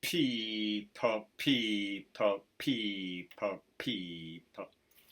people.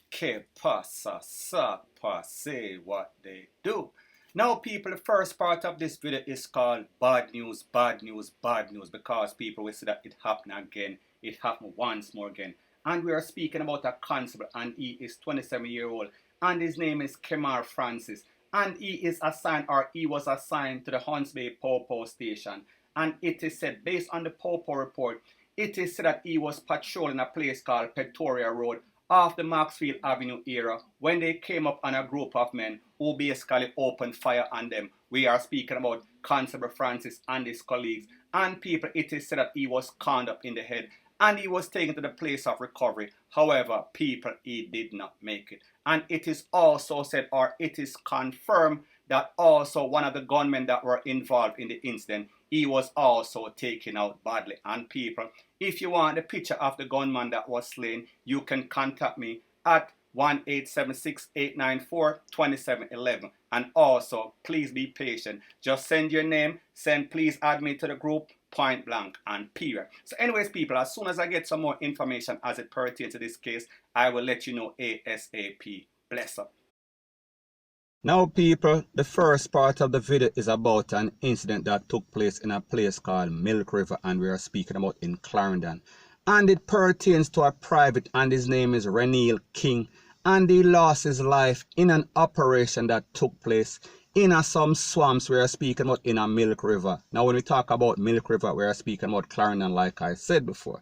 Que pasa, sapa, say what they do. Now, people, the first part of this video is called bad news, bad news, bad news, because people will see that it happened again. It happened once more again. And we are speaking about a constable, and he is 27-year-old, and his name is Kemar Francis. And he is assigned, or he was assigned to the Hunts Bay Popo station. And it is said, based on the Popo report, it is said that he was patrolling a place called Pretoria Road off the Maxfield Avenue area when they came up on a group of men who basically opened fire on them. We are speaking about Constable Francis and his colleagues. And people, it is said that he was conned up in the head and he was taken to the place of recovery. However, people, he did not make it. And it is also said, or it is confirmed, that also one of the gunmen that were involved in the incident, he was also taken out badly. And people, if you want the picture of the gunman that was slain, you can contact me at 1-876-894-2711. And also, please be patient. Just send your name, please add me to the group, point blank and period. So anyways, people, as soon as I get some more information as it pertains to this case, I will let you know ASAP. Bless up. Now, people, the first part of the video is about an incident that took place in a place called Milk River, and we are speaking about in Clarendon. And it pertains to a private, and his name is REND0N, and he lost his life in an operation that took place in some swamps. We are speaking about in a Milk River. Now, when we talk about Milk River, we are speaking about Clarendon, like I said before.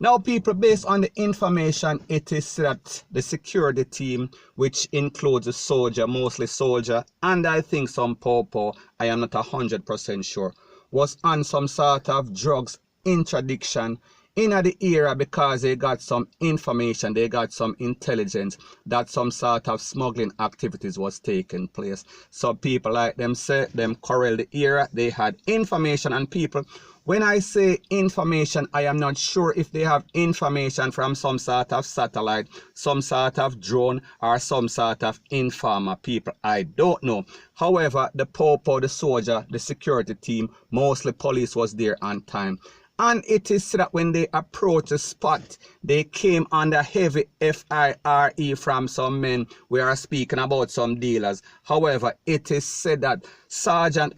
Now, people, based on the information, it is that the security team, which includes a soldier, mostly soldier, and I think some Popo, I am not 100% sure, was on some sort of drugs interdiction in the area because they got some information, they got some intelligence that some sort of smuggling activities was taking place. So people like them say, them corral the area, they had information. And people, when I say information, I am not sure if they have information from some sort of satellite, some sort of drone, or some sort of informer. People, I don't know. However, the Popo, the soldier, the security team, mostly police was there on time. And it is said that when they approached the spot, they came under heavy FIRE from some men. We are speaking about some dealers. However, it is said that Private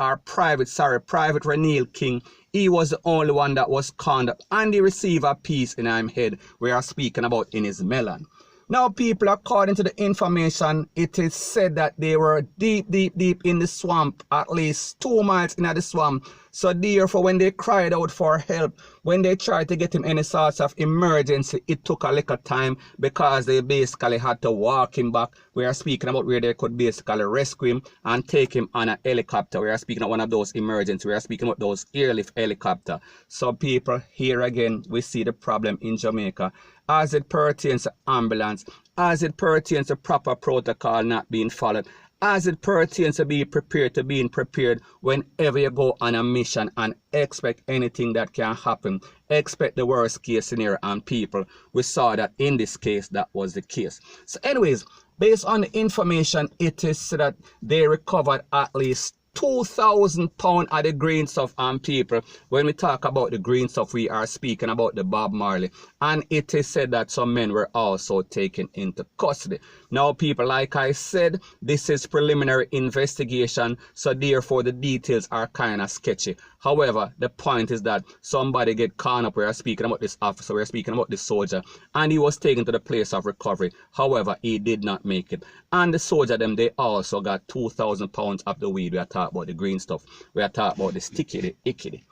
REND0N, he was the only one that was conned up, and he received a piece in his head. We are speaking about in his melon. Now, people, according to the information, it is said that they were deep in the swamp, at least 2 miles in the swamp. So therefore, when they cried out for help, when they tried to get him any sort of emergency, it took a little time because they basically had to walk him back. We are speaking about where they could basically rescue him and take him on a helicopter. We are speaking of one of those emergencies. We are speaking about those airlift helicopter. So people, here again, we see the problem in Jamaica as it pertains to ambulance, as it pertains to proper protocol not being followed, as it pertains to being prepared whenever you go on a mission, and expect anything that can happen. Expect the worst case scenario. And people, we saw that in this case, that was the case. So anyways, based on the information, it is said that they recovered at least 2,000 pounds of the green stuff. And people, when we talk about the green stuff, we are speaking about the Bob Marley. And it is said that some men were also taken into custody. Now, people, like I said, this is preliminary investigation, so therefore the details are kind of sketchy. However, the point is that somebody get caught up. We are speaking about this officer, we are speaking about this soldier, and he was taken to the place of recovery. However, he did not make it. And the soldier, they also got 2,000 pounds of the weed. We are talking about the green stuff. We are talking about the sticky, the icky.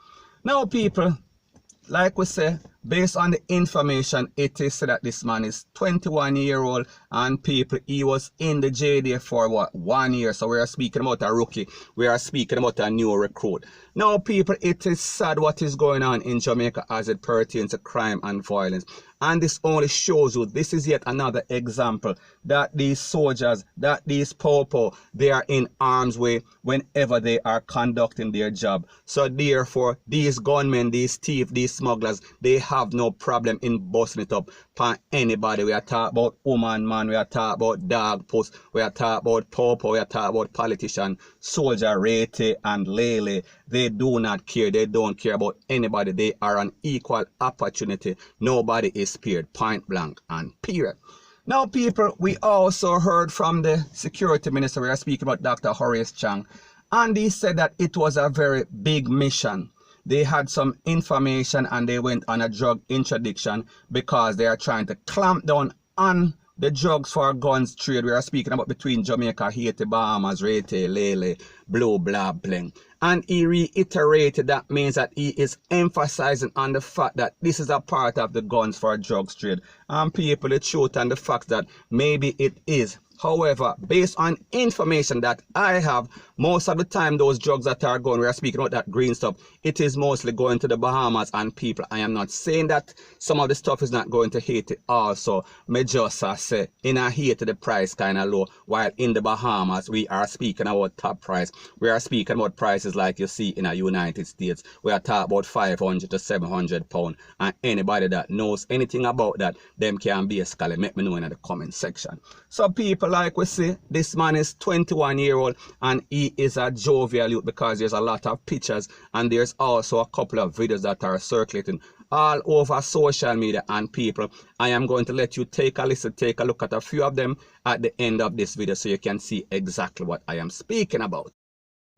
Now, people, like we say, based on the information, it is said that this man is 21-year-old, and people, he was in the Jdf for what, 1 year. So we are speaking about a rookie. We are speaking about a new recruit. Now, people, it is sad what is going on in Jamaica as it pertains to crime and violence. And this only shows you, this is yet another example that these soldiers, that these Popo, they are in harm's way whenever they are conducting their job. So therefore, these gunmen, these thieves, these smugglers, they have no problem in busting it up for anybody. We are talking about woman, man, we are talking about dog, post, we are talking about Popo, we are talking about politician. soldier Rete and Lele, they do not care. They don't care about anybody. They are an equal opportunity. Nobody is spared, point blank and period. Now, people, we also heard from the security minister. We are speaking about Dr. Horace Chang, and he said that it was a very big mission. They had some information and they went on a drug interdiction because they are trying to clamp down on the drugs for guns trade. We are speaking about between Jamaica, Haiti, Bahamas, Rete, Lele, Blue, blah, bling. And he reiterated that means that he is emphasizing on the fact that this is a part of the guns for drugs trade. And people, the truth and the fact that maybe it is. However, based on information that I have, most of the time those drugs that are going, we are speaking about that green stuff, it is mostly going to the Bahamas. And people, I am not saying that some of the stuff is not going to Haiti also. Me just say, in a Haiti the price kind of low, while in the Bahamas we are speaking about top price. We are speaking about prices like you see in the United States. We are talking about 500 to 700 pounds. And anybody that knows anything about that, them can basically make me know in the comment section. So people, like we see, this man is 21-year-old and he is a jovial youth because there's a lot of pictures and there's also a couple of videos that are circulating all over social media. And people, I am going to let you take a listen, take a look at a few of them at the end of this video so you can see exactly what I am speaking about.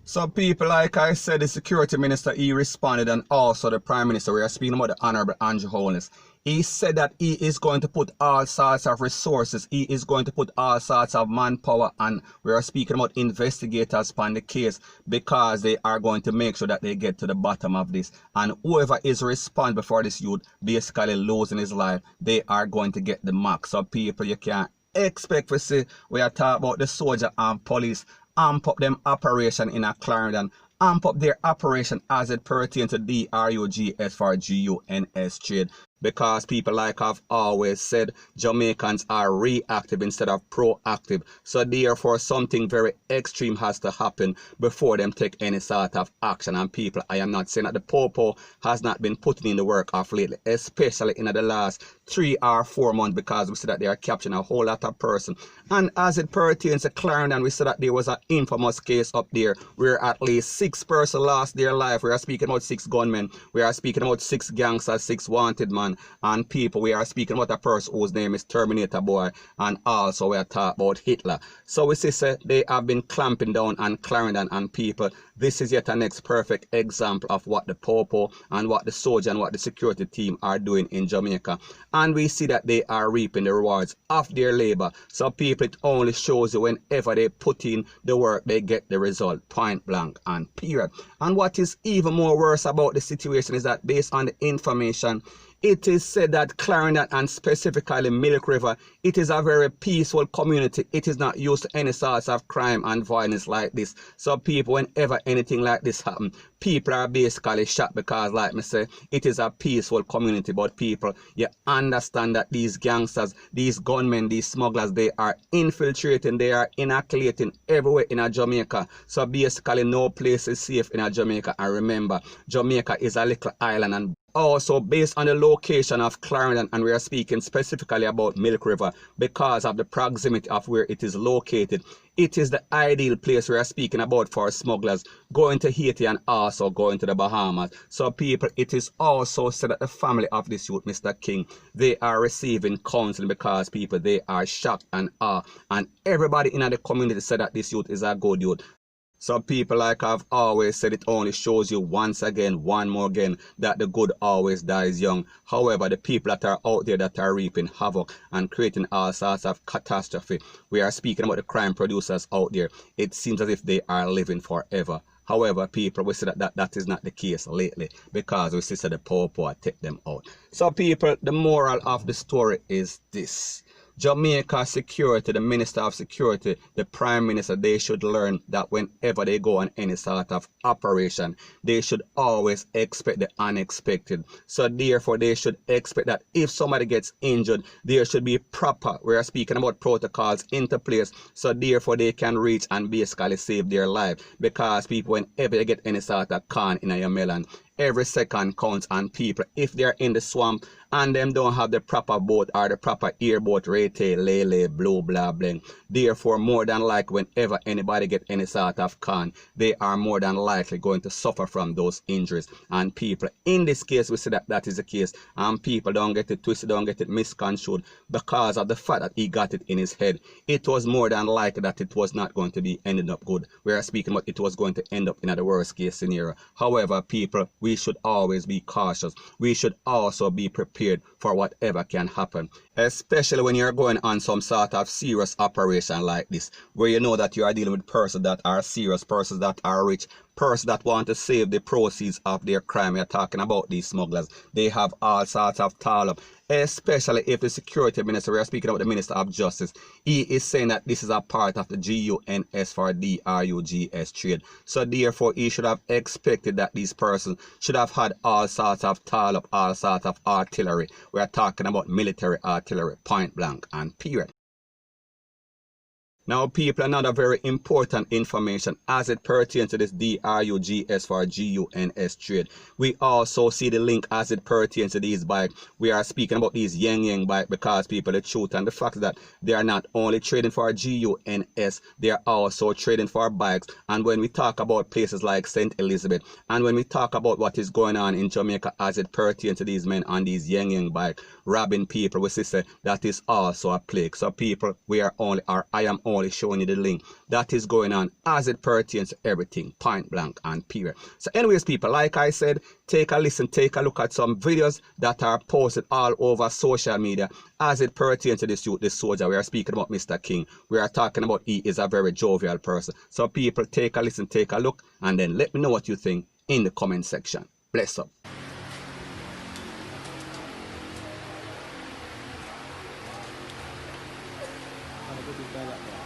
So people, like I said, the security minister, he responded, and also the prime minister. We are speaking about the Honorable Andrew Holness. He said that he is going to put all sorts of resources, he is going to put all sorts of manpower, and we are speaking about investigators on the case because they are going to make sure that they get to the bottom of this. And whoever is responsible for this youth basically losing his life, they are going to get the mark. So people, you can't expect to see, we are talking about the soldier and police amp up them operation in a Clarendon, amp up their operation as it pertains to DRUGS for GUNS trade. Because people, like I've always said, Jamaicans are reactive instead of proactive. So therefore something very extreme has to happen before them take any sort of action. And people, I am not saying that the Popo has not been putting in the work of lately, especially in the last 3 or 4 months, because we see that they are capturing a whole lot of person. And as it pertains to Clarendon, we see that there was an infamous case up there where at least 6 persons lost their life. We are speaking about 6 gunmen. We are speaking about 6 gangsters, 6 wanted men. And people, we are speaking about a person whose name is Terminator Boy, and also we are talking about Hitler. So we see they have been clamping down on Clarendon, and people, this is yet a next perfect example of what the Popo and what the soldier and what the security team are doing in Jamaica. And we see that they are reaping the rewards of their labor. So people, it only shows you whenever they put in the work, they get the result, point blank and period. And what is even more worse about the situation is that based on the information, it is said that Clarendon, and specifically Milk River, it is a very peaceful community. It is not used to any sorts of crime and violence like this. So people, whenever anything like this happens, people are basically shocked because, like me say, it is a peaceful community. But people, you understand that these gangsters, these gunmen, these smugglers, they are infiltrating, they are inoculating everywhere in Jamaica. So basically no place is safe in Jamaica. And remember, Jamaica is a little island, and also based on the location of Clarendon, and we are speaking specifically about Milk River because of the proximity of where it is located, it is the ideal place we are speaking about for smugglers going to Haiti and also going to the Bahamas. So people, it is also said that the family of this youth, Mr. King, they are receiving counseling because people, they are shocked and awe, and everybody in the community said that this youth is a good youth. So people, like I've always said, it only shows you once again, one more again, that the good always dies young. However, the people that are out there that are reaping havoc and creating all sorts of catastrophe, we are speaking about the crime producers out there, it seems as if they are living forever. However, people, we see that is not the case lately because we see that the Popo take them out. So people, the moral of the story is this. Jamaica security, the Minister of Security, the Prime Minister, they should learn that whenever they go on any sort of operation, they should always expect the unexpected. So therefore, they should expect that if somebody gets injured, there should be proper, we are speaking about protocols into place, so therefore they can reach and basically save their life. Because people, whenever you get any sort of con in your melon, every second counts, and people, if they're in the swamp and them don't have the proper boat or the proper earboat, retail, lele, blue, blah, bling. Therefore, more than likely, whenever anybody get any sort of con, they are more than likely going to suffer from those injuries. And people, in this case, we see that that is the case, and people don't get it twisted, don't get it misconstrued because of the fact that he got it in his head. It was more than likely that it was not going to be ended up good. We are speaking about it was going to end up in the worst case scenario. However, people, we should always be cautious. We should also be prepared for whatever can happen, especially when you're going on some sort of serious operation like this, where you know that you are dealing with persons that are serious, persons that are rich, persons that want to save the proceeds of their crime. You're talking about these smugglers. They have all sorts of tall-up, especially if the security minister, we are speaking about the Minister of Justice, he is saying that this is a part of the GUNS for DRUGS trade. So therefore, he should have expected that these persons should have had all sorts of tall-up, all sorts of artillery. We are talking about military artillery, point blank and period. Now, people, another very important information as it pertains to this DRUGS for GUNS trade. We also see the link as it pertains to these bikes. We are speaking about these yang bikes because, people, the truth and the fact that they are not only trading for GUNS, they are also trading for bikes. And when we talk about places like St. Elizabeth, and when we talk about what is going on in Jamaica as it pertains to these men on these yang bikes, robbing people, we see that is also a plague. So, people, we are only, or I am only showing you the link that is going on as it pertains to everything, point blank and period. So anyways, people, like I said, take a listen, take a look at some videos that are posted all over social media as it pertains to this youth, this soldier. We are speaking about Mr. King. We are talking about he is a very jovial person. So people, take a listen, take a look, and then let me know what you think in the comment section. Bless up. Good